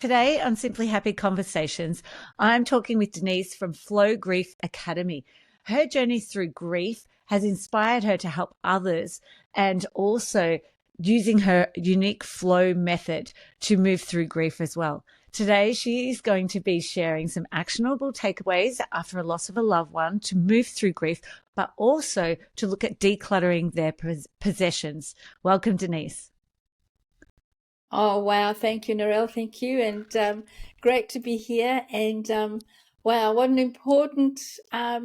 Today on Simply Happy Conversations, I'm talking with Denise from Flow Grief Academy. Her journey through grief has inspired her to help others and also using her unique flow method to move through grief as well. Today, she is going to be sharing some actionable takeaways after a loss of a loved one to move through grief, but also to look at decluttering their possessions. Welcome, Denise. Oh, wow. Thank you, Narelle. Thank you. And great to be here. And wow, what an important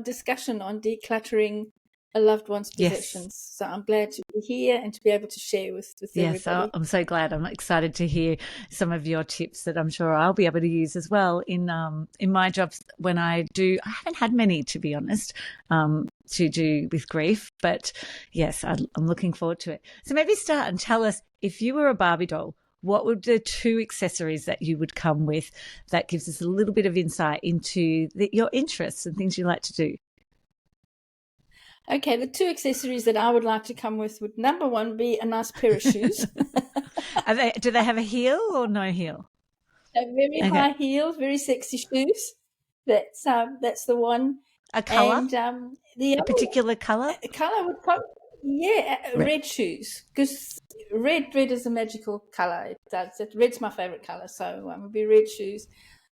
discussion on decluttering a loved one's Yes. possessions. So I'm glad to be here and to be able to share with Yes, everybody. I'm so glad. I'm excited to hear some of your tips that I'm sure I'll be able to use as well in my jobs when I do. I haven't had many, to be honest, to do with grief, but yes, I'm looking forward to it. So maybe start and tell us, if you were a Barbie doll, what would the two accessories that you would come with that gives us a little bit of insight into your interests and things you like to do? Okay, the two accessories that I would like to come with would, number one, be a nice pair of shoes. Do they have a heel or no heel? So very Okay. high heels, very sexy shoes. That's the one. A color? And the A other particular color? color would probably, yeah, Red. red shoes, because red is a magical color. It does. Red's my favorite color, so it would be red shoes.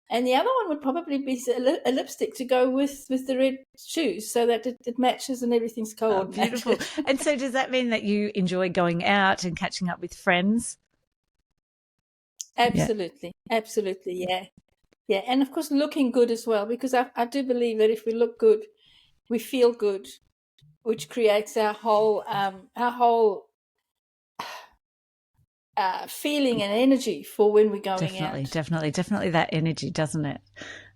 And the other one would probably be a lipstick to go with the red shoes, so that it matches and everything's Oh, beautiful. coordinated. And so does that mean that you enjoy going out and catching up with friends? Yeah. Absolutely, absolutely, yeah, yeah. And of course, looking good as well, because I do believe that if we look good, we feel good, which creates our whole feeling and energy for when we're going Definitely, out. definitely, definitely that energy, doesn't it?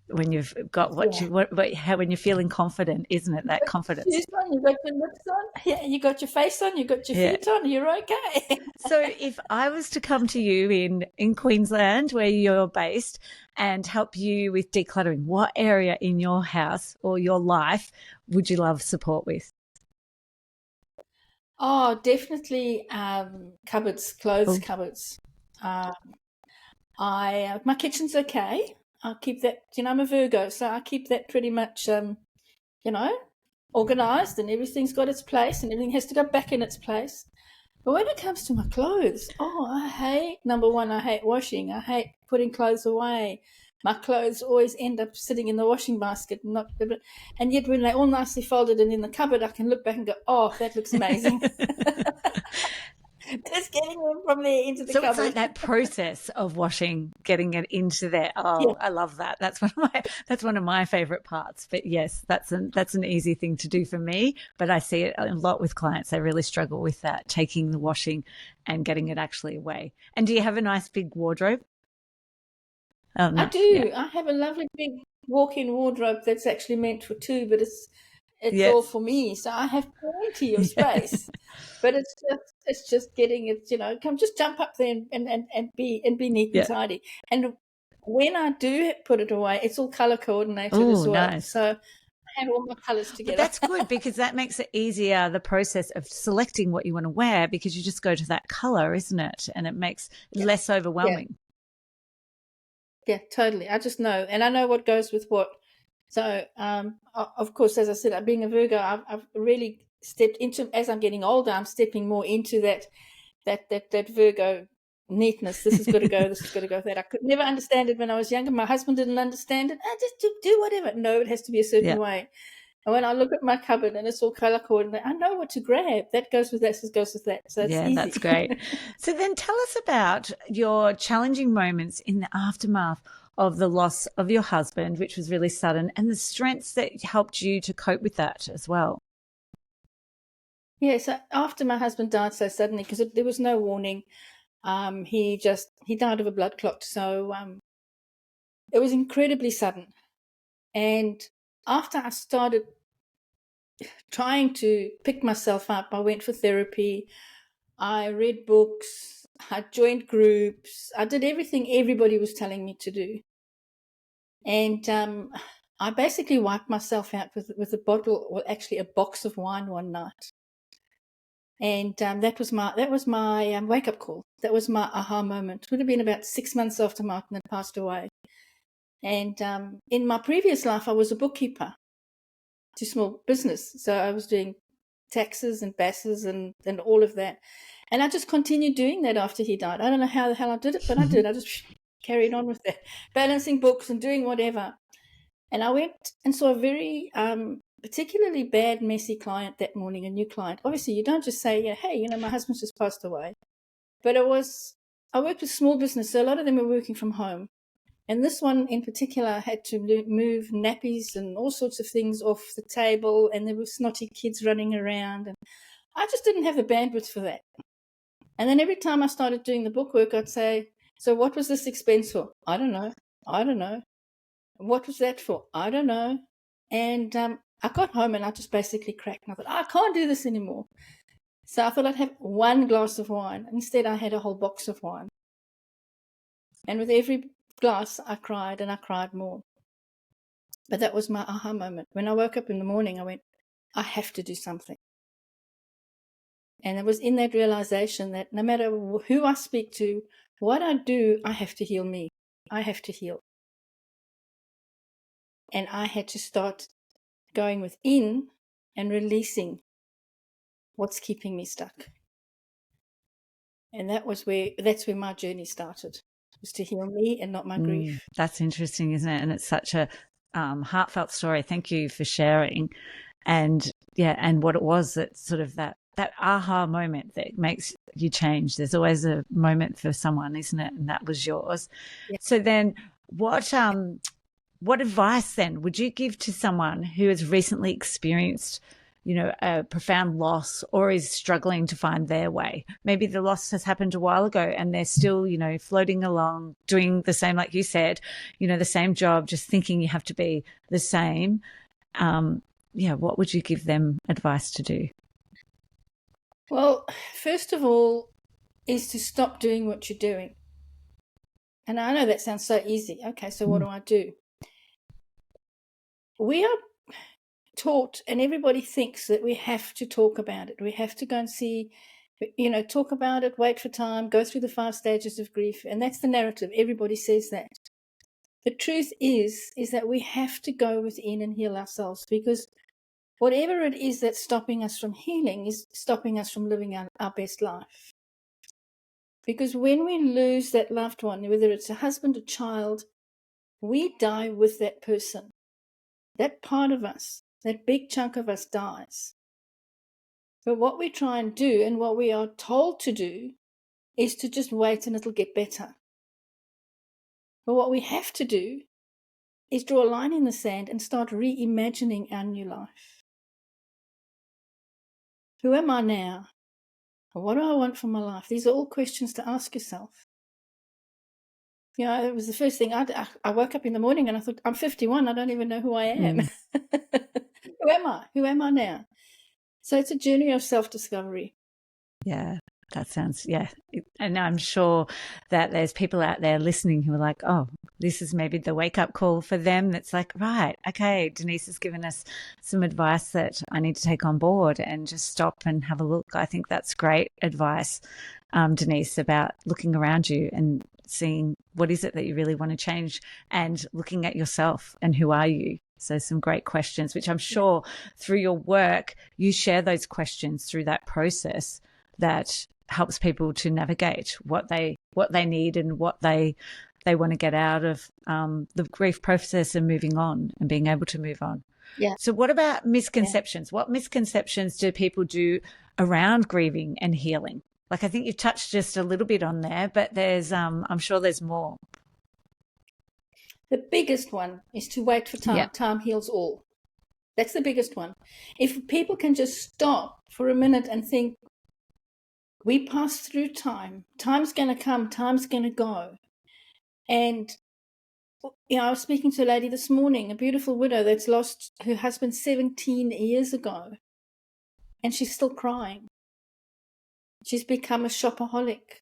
When you've got what Yeah. you how when you're feeling confident, isn't it? That confidence. Shoes on, you got your lips on, yeah, you got your face on, you got your Yeah. feet on, you're okay. So if I was to come to you in Queensland, where you're based, and help you with decluttering, what area in your house or your life would you love support with? Oh, definitely cupboards, clothes Oh, cupboards. Uh, I my kitchen's okay. I'll keep that. I'm a Virgo, so I keep that pretty much you know, organized, and everything's got its place, and everything has to go back in its place. But when it comes to my clothes, oh, I hate, number one, I hate washing. I hate putting clothes away. My clothes always end up sitting in the washing basket, and yet when they're all nicely folded and in the cupboard, I can look back and go, oh, that looks amazing. Just getting them from there into the so it's like cupboard. that process of washing, getting it into there. Yeah, Oh, I love that. That's one of my favorite parts. But yes, that's an easy thing to do for me. But I see it a lot with clients. They really struggle with that, taking the washing and getting it actually away. And do you have a nice big wardrobe? Oh, I nice. Yeah. do. I have a lovely big walk-in wardrobe that's actually meant for two, but it's all Yes. for me. So I have plenty of Yeah. space. But it's just getting it, come just jump up there and be neat and Yeah. tidy. And when I do put it away, it's all color coordinated as Oh, well. nice. So I have all my colors But together. that's good because that makes it easier, the process of selecting what you want to wear, because you just go to that color, isn't it? And it makes it Yeah. less Yeah. overwhelming. Yeah, totally. I just know, and I know what goes with what. So, of course, as I said, being a Virgo, I've really stepped into, as I'm getting older, I'm stepping more into that Virgo neatness. This has got to go. This has got to go. That I could never understand it when I was younger. My husband didn't understand it. I just do whatever. No, it has to be a certain Yeah. way. And when I look at my cupboard and it's all color coordinated, I know what to grab. That goes with that. This goes with that. So it's Yeah, that's easy. great. So then tell us about your challenging moments in the aftermath of the loss of your husband, which was really sudden, and the strengths that helped you to cope with that as well. Yeah. So after my husband died so suddenly, because there was no warning, he died of a blood clot. So it was incredibly sudden. And after I started trying to pick myself up, I went for therapy. I read books. I joined groups. I did everything everybody was telling me to do. And I basically wiped myself out with a bottle, or actually a box of wine one night. And that was my wake up call. That was my aha moment. It would have been about 6 months after Martin had passed away. And in my previous life, I was a bookkeeper to small business. So I was doing taxes and BASs and all of that. And I just continued doing that after he died. I don't know how the hell I did it, but I did. I just carried on with that, balancing books and doing whatever. And I went and saw a very particularly bad, messy client that morning, a new client. Obviously, you don't just say, yeah, hey, my husband's just passed away. But I worked with small business, so a lot of them were working from home. And this one in particular had to move nappies and all sorts of things off the table, and there were snotty kids running around. And I just didn't have the bandwidth for that. And then every time I started doing the bookwork, I'd say, so what was this expense for? I don't know. What was that for? I don't know. And I got home and I just basically cracked. And I thought, I can't do this anymore. So I thought I'd have one glass of wine. Instead, I had a whole box of wine. And with every glass, I cried and I cried more. But that was my aha moment. When I woke up in the morning, I went, I have to do something. And it was in that realization that no matter who I speak to, what I do, I have to heal me. I have to heal. And I had to start going within and releasing what's keeping me stuck. And that's where my journey started, was to heal me and not my grief. That's interesting, isn't it? And it's such a heartfelt story. Thank you for sharing. And and what it was, that sort of that aha moment that makes you change. There's always a moment for someone, isn't it? And that was yours. Yeah. So then what advice then would you give to someone who has recently experienced, a profound loss or is struggling to find their way? Maybe the loss has happened a while ago and they're still, floating along, doing the same, like you said, the same job, just thinking you have to be the same. What would you give them advice to do? Well, first of all, is to stop doing what you're doing. And I know that sounds so easy. Okay, so what do I do? We are taught, and everybody thinks that we have to talk about it. We have to go and see, talk about it, wait for time, go through the 5 stages of grief. And that's the narrative. Everybody says that. The truth is that we have to go within and heal ourselves, because whatever it is that's stopping us from healing is stopping us from living our best life. Because when we lose that loved one, whether it's a husband or child, we die with that person. That part of us, that big chunk of us dies. But what we try and do, and what we are told to do, is to just wait and it'll get better. But what we have to do is draw a line in the sand and start reimagining our new life. Who am I now? What do I want from my life? These are all questions to ask yourself. It was the first thing I woke up in the morning and I thought, I'm 51. I don't even know who I am. Who am I? Who am I now? So it's a journey of self-discovery. Yeah, that sounds, And I'm sure that there's people out there listening who are like, oh, this is maybe the wake-up call for them. That's like, right, okay, Denise has given us some advice that I need to take on board and just stop and have a look. I think that's great advice, Denise, about looking around you and seeing what is it that you really want to change and looking at yourself and who are you. So some great questions, which I'm sure through your work, you share those questions through that process that helps people to navigate what they need and what they want to get out of the grief process and moving on and being able to move on. Yeah. So what about misconceptions? What misconceptions do people do around grieving and healing? Like, I think you've touched just a little bit on there, but there's I'm sure there's more. The biggest one is to wait for time. Time heals all. That's the biggest one. If people can just stop for a minute and think, we pass through time. Time's going to come. Time's going to go. And, I was speaking to a lady this morning, a beautiful widow that's lost her husband 17 years ago. And she's still crying. She's become a shopaholic.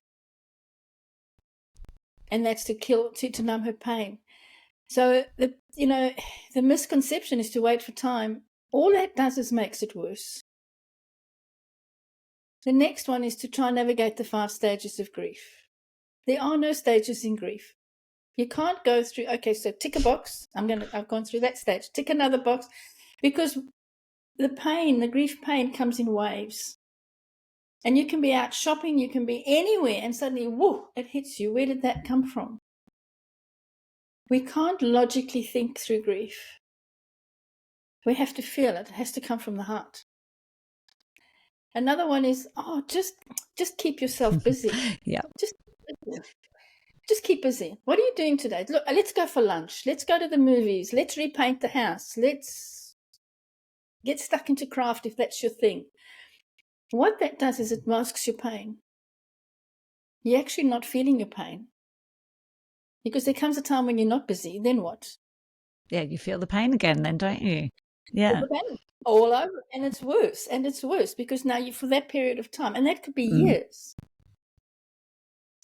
And that's to numb her pain. So, the misconception is to wait for time. All that does is makes it worse. The next one is to try and navigate the 5 stages of grief. There are no stages in grief. You can't go through, okay, so tick a box. I've gone through that stage. Tick another box, because the pain, the grief pain, comes in waves. And you can be out shopping, you can be anywhere, and suddenly, whoo, it hits you. Where did that come from? We can't logically think through grief. We have to feel it. It has to come from the heart. Another one is, just keep yourself busy. Yeah. Just keep busy. What are you doing today? Look, let's go for lunch. Let's go to the movies. Let's repaint the house. Let's get stuck into craft if that's your thing. What that does is it masks your pain. You're actually not feeling your pain. Because there comes a time when you're not busy. Then what? Yeah, you feel the pain again then, don't you? Yeah. All over. And it's worse. And it's worse because now you, for that period of time, and that could be years.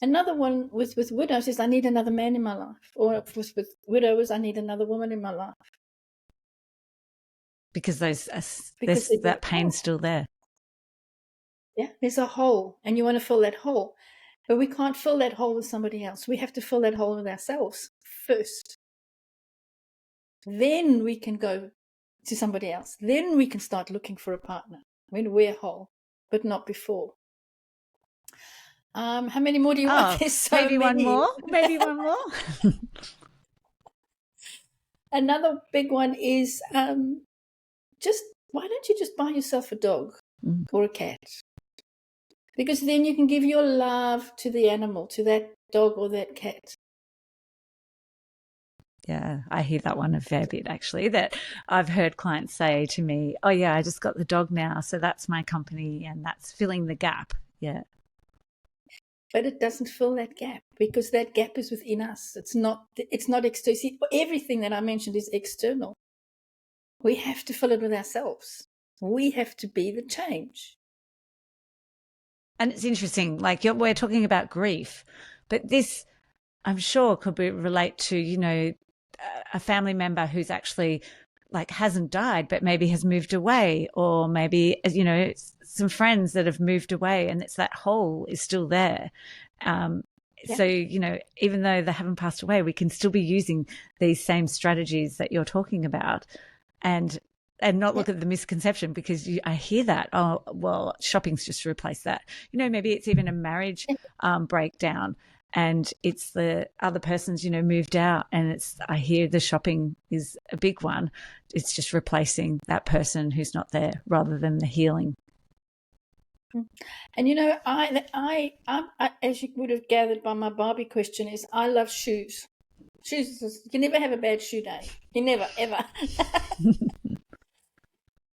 Another one with widows is, I need another man in my life. Or with widowers, I need another woman in my life. Because that pain's still there. Yeah, there's a hole, and you want to fill that hole. But we can't fill that hole with somebody else. We have to fill that hole with ourselves first. Then we can go to somebody else. Then we can start looking for a partner when we're whole, but not before. How many more do you want? There's so maybe many. Maybe one more. Another big one is why don't you just buy yourself a dog or a cat? Because then you can give your love to the animal, to that dog or that cat. Yeah, I hear that one a fair bit, actually, that I've heard clients say to me, oh, yeah, I just got the dog now, so that's my company, and that's filling the gap. Yeah. But it doesn't fill that gap, because that gap is within us. It's not external. See, everything that I mentioned is external. We have to fill it with ourselves. We have to be the change. And it's interesting, like we're talking about grief, but this, I'm sure, could relate to, a family member who's actually like hasn't died, but maybe has moved away, or maybe, some friends that have moved away, and it's that hole is still there. So, even though they haven't passed away, we can still be using these same strategies that you're talking about, and not look at the misconception, because I hear that, oh, well, shopping's just to replace that. Maybe it's even a marriage breakdown, and it's the other person's, moved out, and I hear the shopping is a big one. It's just replacing that person who's not there rather than the healing. And I as you would have gathered by my Barbie question, is I love shoes. Shoes, you can never have a bad shoe day. You never, ever.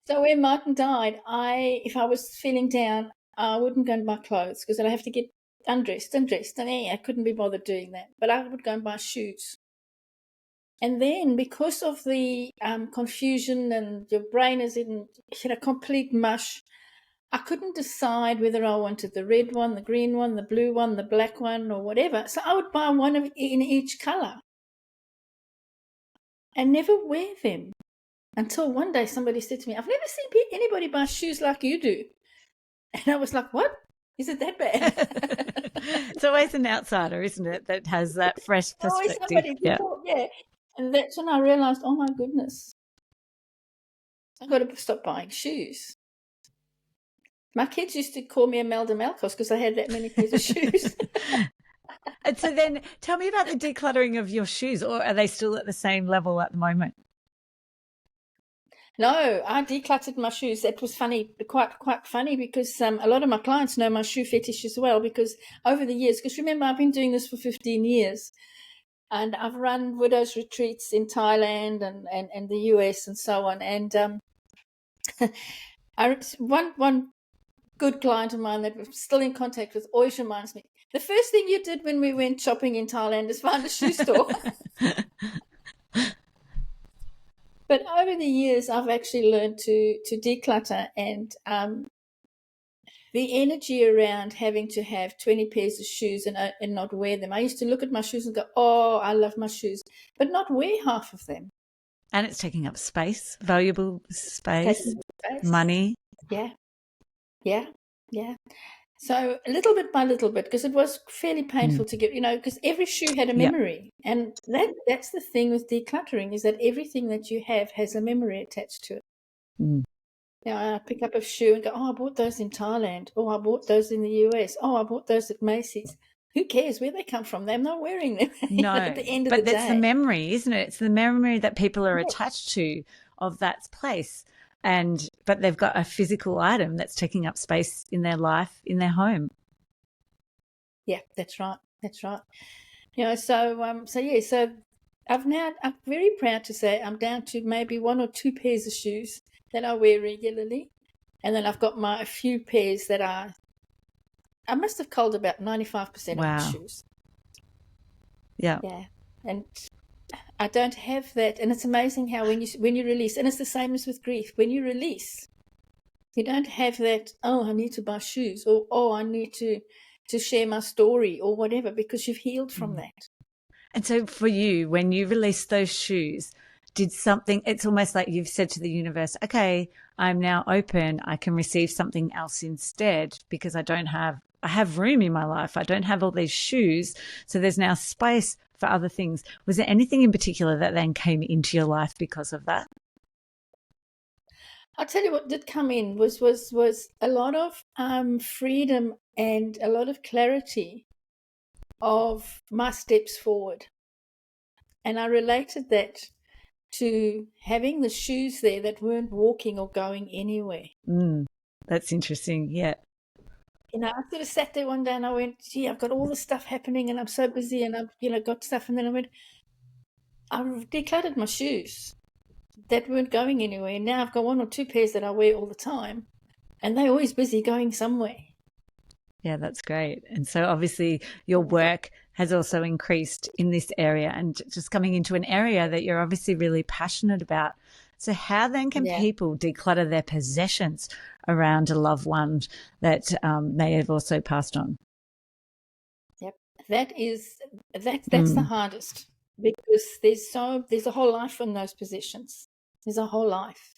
So when Martin died, if I was feeling down, I wouldn't go and buy clothes, because I'd have to get undressed, and I couldn't be bothered doing that. But I would go and buy shoes. And then, because of the confusion, and your brain is in complete mush, I couldn't decide whether I wanted the red one, the green one, the blue one, the black one, or whatever. So I would buy one in each color and never wear them, until one day somebody said to me, I've never seen anybody buy shoes like you do. And I was like, what? Is it that bad? It's always an outsider, isn't it, that has that fresh perspective. Yeah. And that's when I realized, oh my goodness, I've got to stop buying shoes. My kids used to call me Imelda Malkos because I had that many pairs of shoes. And so then tell me about the decluttering of your shoes, or are they still at the same level at the moment? No, I decluttered my shoes. That was funny, quite funny, because a lot of my clients know my shoe fetish as well, because over the years, because remember, I've been doing this for 15 years, and I've run widows retreats in Thailand and the US and so on. And one good client of mine that we're still in contact with always reminds me, the first thing you did when we went shopping in Thailand is find a shoe store. But over the years, I've actually learned to declutter, and the energy around having to have 20 pairs of shoes and not wear them. I used to look at my shoes and go, oh, I love my shoes, but not wear half of them. And it's taking up space, valuable space, money. Yeah. Yeah. So little bit by little bit, because it was fairly painful to get, because every shoe had a Yeah. memory. And that's the thing with decluttering, is that everything that you have has a memory attached to it. Mm. I pick up a shoe and go, oh, I bought those in Thailand. Oh, I bought those in the US. Oh, I bought those at Macy's. Who cares where they come from? I'm not wearing them at the No, end of the but that's the day. memory, isn't it? It's the memory that people are Yeah. attached to of that place. But they've got a physical item that's taking up space in their life, in their home. Yeah, that's right. That's right. So I'm very proud to say I'm down to maybe 1 or 2 pairs of shoes that I wear regularly. And then I've got a few pairs that I must have culled about 95% of my Wow. shoes. Yeah. Yeah. And I don't have that. And it's amazing how when you release, and it's the same as with grief, when you release, you don't have that, oh, I need to buy shoes, or oh, I need to share my story or whatever, because you've healed from that. And so for you, when you released those shoes, it's almost like you've said to the universe, okay, I'm now open. I can receive something else instead because I have room in my life. I don't have all these shoes. So there's now space for other things. Was there anything in particular that then came into your life because of that? I'll tell you what did come in was a lot of freedom and a lot of clarity of my steps forward. And I related that to having the shoes there that weren't walking or going anywhere. That's interesting. Yeah. I sort of sat there one day and I went, gee, I've got all this stuff happening and I'm so busy and I've, got stuff. And then I went, I've decluttered my shoes that weren't going anywhere. Now I've got 1 or 2 pairs that I wear all the time, and they're always busy going somewhere. Yeah, that's great. And so obviously your work has also increased in this area and just coming into an area that you're obviously really passionate about. So how then can Yeah. people declutter their possessions around a loved one that may have also passed on? Yep. That's the hardest, because there's a whole life in those positions. There's a whole life.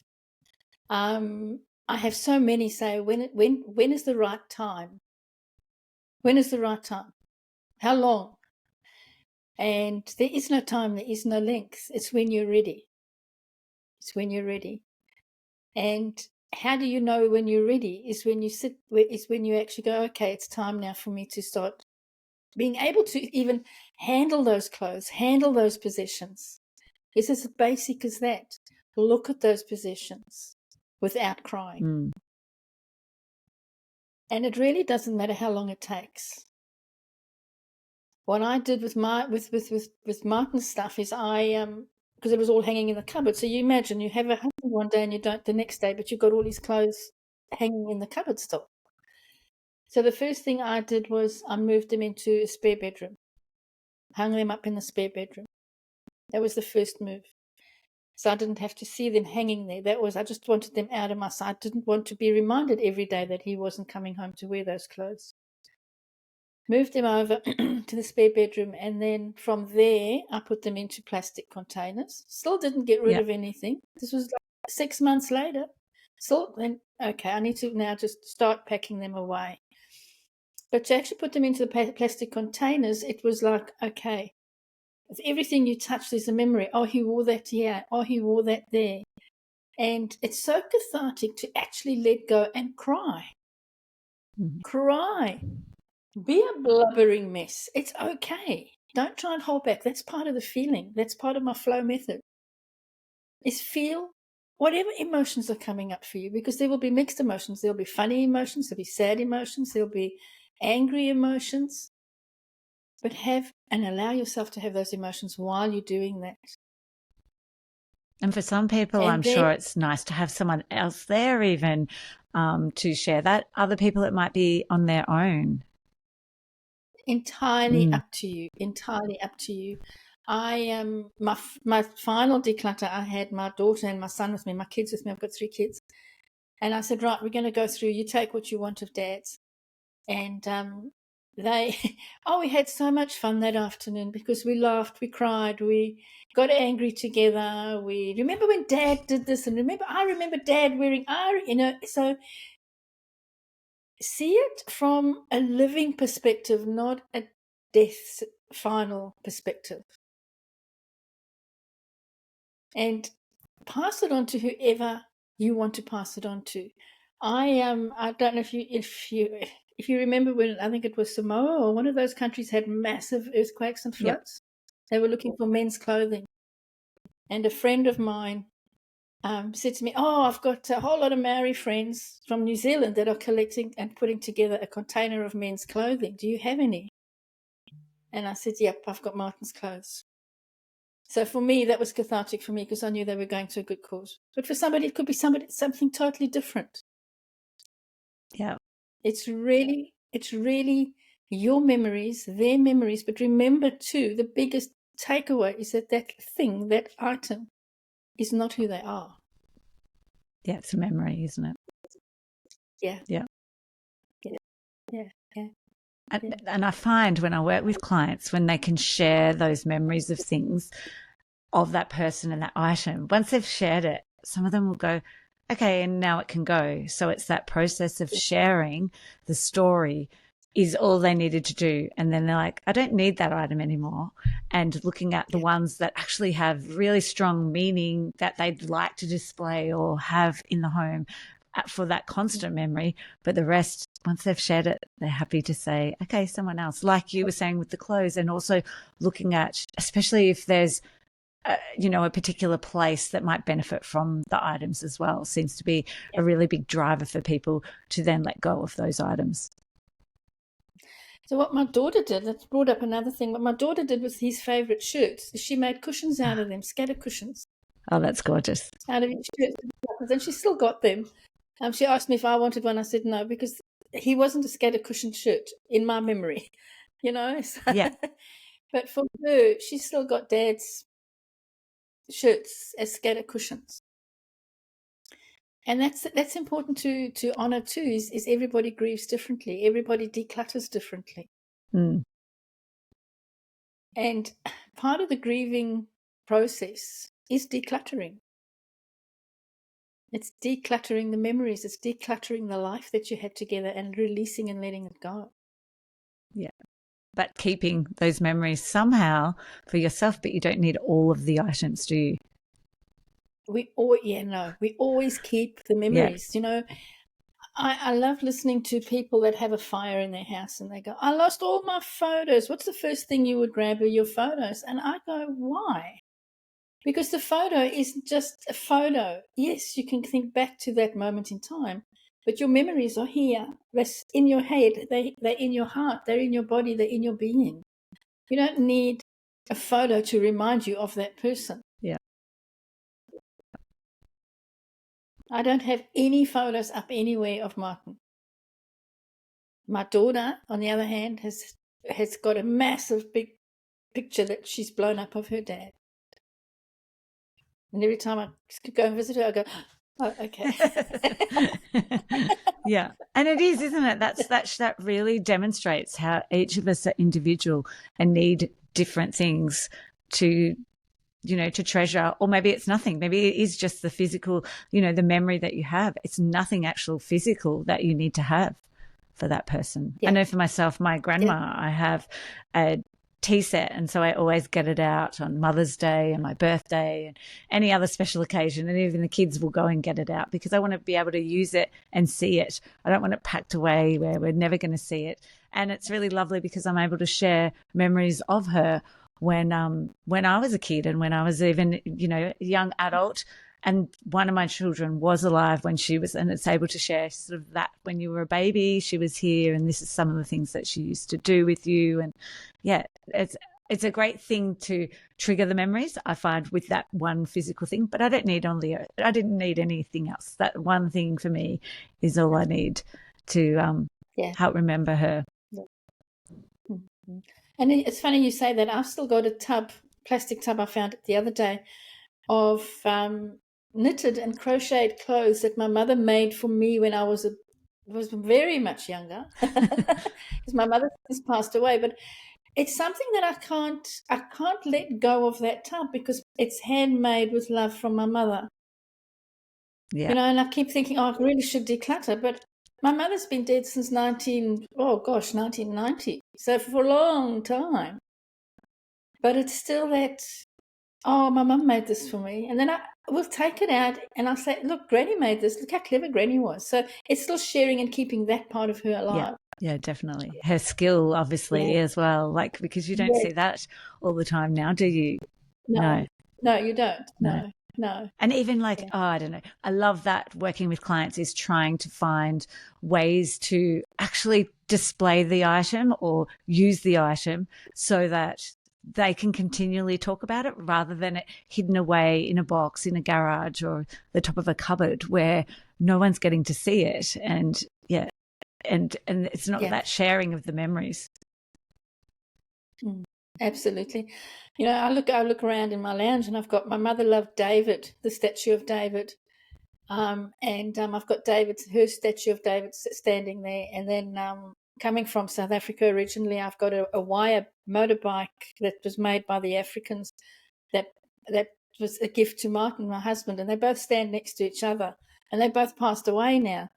I have so many say, when is the right time? When is the right time? How long? And there is no time, there is no length. It's when you're ready. It's when you're ready. And how do you know when you're ready? Is when you actually go, okay, it's time now for me to start being able to even handle those clothes, handle those possessions. It's as basic as that. Look at those possessions without crying. And it really doesn't matter how long it takes. What I did with Martin's stuff is because it was all hanging in the cupboard. So you imagine you have a husband one day and you don't the next day, but you've got all his clothes hanging in the cupboard still. So the first thing I did was I moved them into a spare bedroom, hung them up in the spare bedroom. That was the first move. So I didn't have to see them hanging there. I just wanted them out of my sight. I didn't want to be reminded every day that he wasn't coming home to wear those clothes. Moved them over to the spare bedroom, and then from there I put them into plastic containers. Still didn't get rid of anything. This was like 6 months later. Still, then okay, I need to now just start packing them away. But to actually put them into the plastic containers, it was like, okay, with everything you touch, there's a memory. Oh, he wore that here. Oh, he wore that there. And it's so cathartic to actually let go and cry. Cry. Be a blubbering mess. It's okay. Don't try and hold back. That's part of the feeling. That's part of my flow method. Is feel whatever emotions are coming up for you, because there will be mixed emotions. There'll be funny emotions. There'll be sad emotions. There'll be angry emotions. But allow yourself to have those emotions while you're doing that. And for some people, I'm sure it's nice to have someone else there even to share that. Other people, it might be on their own. Entirely up to you. Entirely up to you. My final declutter, I had my daughter and my son with me, my kids with me. I've got 3 kids. And I said, right, we're going to go through. You take what you want of Dad's. And we had so much fun that afternoon, because we laughed, we cried, we got angry together. We remember when Dad did this, and I remember Dad wearing, so see it from a living perspective, not a death final perspective. And pass it on to whoever you want to pass it on to. I don't know if you remember when, I think it was Samoa or one of those countries had massive earthquakes and floods. Yep. They were looking for men's clothing, and a friend of mine said to me, "Oh, I've got a whole lot of Maori friends from New Zealand that are collecting and putting together a container of men's clothing. Do you have any?" And I said, "Yep, I've got Martin's clothes." So for me, that was cathartic for me, because I knew they were going to a good cause. But for somebody, it could be something totally different. Yeah. It's really your memories, their memories. But remember too, the biggest takeaway is that thing, that item, is not who they are. Yeah, it's a memory, isn't it? Yeah. Yeah. Yeah. Yeah. Yeah. And I find when I work with clients, when they can share those memories of things, of that person and that item, once they've shared it, some of them will go, okay, and now it can go. So it's that process of sharing the story is all they needed to do. And then they're like, I don't need that item anymore. And looking at the ones that actually have really strong meaning that they'd like to display or have in the home for that constant memory. But the rest, once they've shared it, they're happy to say, okay, someone else, like you were saying with the clothes, and also looking at, especially if there's a particular place that might benefit from the items as well, seems to be a really big driver for people to then let go of those items. So what my daughter did, that's brought up another thing, what my daughter did with his favourite shirts, she made cushions out of them, scatter cushions. Oh, that's gorgeous. Out of each shirt. And she still got them. She asked me if I wanted one. I said no, because he wasn't a scatter cushion shirt in my memory, So, yeah. But for her, she still got Dad's shirts as scatter cushions. And that's important to honor too, is everybody grieves differently. Everybody declutters differently. Mm. And part of the grieving process is decluttering. It's decluttering the memories. It's decluttering the life that you had together and releasing and letting it go. Yeah. But keeping those memories somehow for yourself, but you don't need all of the items, do you? We always keep the memories. Yeah. I love listening to people that have a fire in their house and they go, I lost all my photos. What's the first thing you would grab are your photos? And I go, why? Because the photo isn't just a photo. Yes, you can think back to that moment in time, but your memories are here. They're in your head. They're in your heart. They're in your body. They're in your being. You don't need a photo to remind you of that person. Yeah. I don't have any photos up anywhere of Martin. My daughter, on the other hand, has got a massive big picture that she's blown up of her dad. And every time I go and visit her, I go, oh, okay. Yeah. And it is, isn't it? That really demonstrates how each of us are individual and need different things to treasure. Or maybe it's nothing. Maybe it is just the physical, the memory that you have. It's nothing actual physical that you need to have for that person. Yeah. I know for myself, my grandma, I have a tea set, and so I always get it out on Mother's Day and my birthday and any other special occasion, and even the kids will go and get it out because I want to be able to use it and see it. I don't want it packed away where we're never going to see it. And it's really lovely because I'm able to share memories of her when I was a kid and when I was even a young adult, and one of my children was alive when she was, and it's able to share sort of that when you were a baby, she was here, and this is some of the things that she used to do with you. And yeah, it's a great thing to trigger the memories, I find, with that one physical thing. But I didn't need anything else. That one thing for me is all I need to help remember her. Mm-hmm. And it's funny you say that. I've still got a plastic tub I found the other day of knitted and crocheted clothes that my mother made for me when I was very much younger, because my mother has passed away. But it's something that I can't let go of that tub because it's handmade with love from my mother. Yeah. And I keep thinking, I really should declutter, but My mother's been dead since 1990. So for a long time. But it's still that, oh, my mum made this for me. And then I will take it out and I'll say, look, Granny made this. Look how clever Granny was. So it's still sharing and keeping that part of her alive. Yeah, definitely. Her skill, obviously, as well. Like, because you don't see that all the time now, do you? No, you don't. No. And even like, I don't know, I love that working with clients is trying to find ways to actually display the item or use the item so that they can continually talk about it rather than it hidden away in a box, in a garage or the top of a cupboard where no one's getting to see it. And and it's not that sharing of the memories. Absolutely. You know, I look around in my lounge and I've got, my mother loved David, the statue of David. I've got her statue of David standing there. And then coming from South Africa originally, I've got a wire motorbike that was made by the Africans that was a gift to Martin, my husband, and they both stand next to each other. And they both passed away now.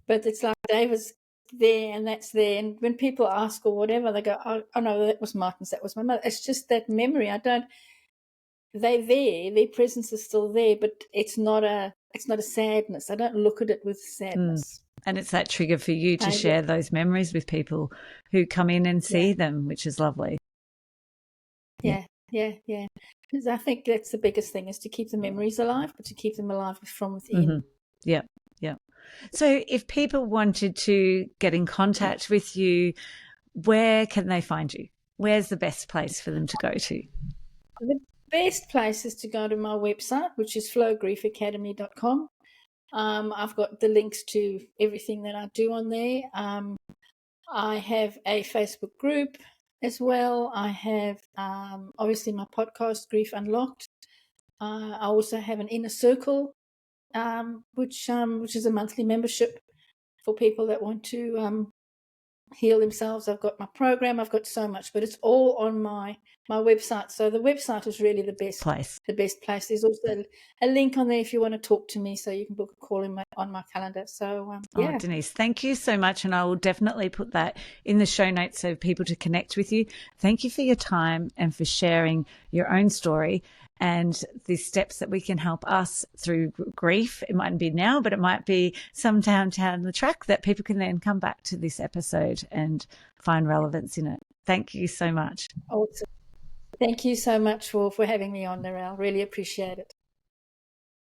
But it's like David's there and that's there. And when people ask or whatever, they go, oh no, that was Martin's, that was my mother. It's just that memory. They're there, their presence is still there, but it's not a sadness. I don't look at it with sadness. And it's that trigger for you to share those memories with people who come in and see them, which is lovely. Yeah. Because I think that's the biggest thing, is to keep the memories alive, but to keep them alive from within. Yeah. So if people wanted to get in contact with you, where can they find you? Where's the best place for them to go to? The best place is to go to my website, which is flowgriefacademy.com. I've got the links to everything that I do on there. I have a Facebook group as well. I have obviously my podcast, Grief Unlocked. I also have an inner circle, which is a monthly membership for people that want to heal themselves. I've got my program. I've got so much, but it's all on my website. So the website is really the best place. There's also a link on there if you want to talk to me, so you can book a call on my calendar. So Oh, Denise, thank you so much, and I will definitely put that in the show notes so people to connect with you. Thank you for your time and for sharing your own story and the steps that we can help us through grief. It mightn't be now, but it might be sometime down the track that people can then come back to this episode and find relevance in it. Thank you so much. Awesome. Thank you so much for having me on, Narelle. Really appreciate it.